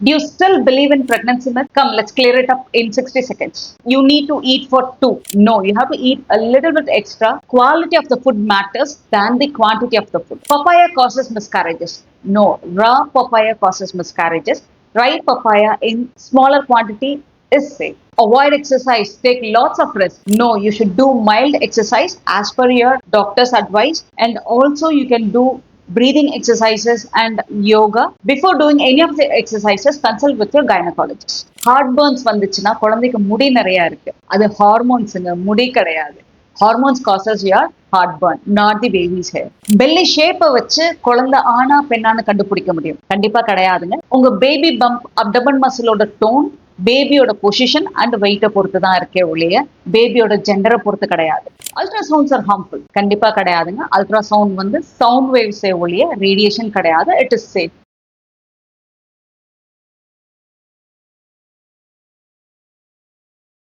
Do you still believe in pregnancy myth? Come, let's clear it up in 60 seconds. You need to eat for two. No, you have to eat a little bit extra. Quality of the food matters than the quantity of the food. Papaya causes miscarriages. No, raw papaya causes miscarriages. Dry papaya in smaller quantity is safe. Avoid exercise. Take lots of rest. No, you should do mild exercise as per your doctor's advice. And also you can do breathing exercises and yoga. Before doing any of the exercises, consult with your gynecologist. Heartburns வந்துச்சுன்னா குழந்தைக்கு முடி நிறைய இருக்கு. அது ஹார்மோன்ஸுங்க, முடி கிடையாது. Hormones causes your heartburn, not the baby's hair. Belly ஷேப்பை வச்சு குழந்தை ஆனா பெண்ணான்னு கண்டுபிடிக்க முடியும்? கண்டிப்பா கிடையாதுங்க. உங்க பேபி பம்ப், அப்டமன் மசிலோட டோன், பேபியோட பொசிஷன் அண்ட் வெயிட்டை பொறுத்து தான் இருக்கே ஒழிய பேபியோட ஜெண்டரை பொறுத்து கிடையாது. Ultrasounds are harmful? கண்டிப்பா கிடையாதுங்க. அல்ட்ராசவுண்ட் வந்து சவுண்ட் வேவ்ஸே ஒழிய ரேடியேஷன் கிடையாது. It is safe.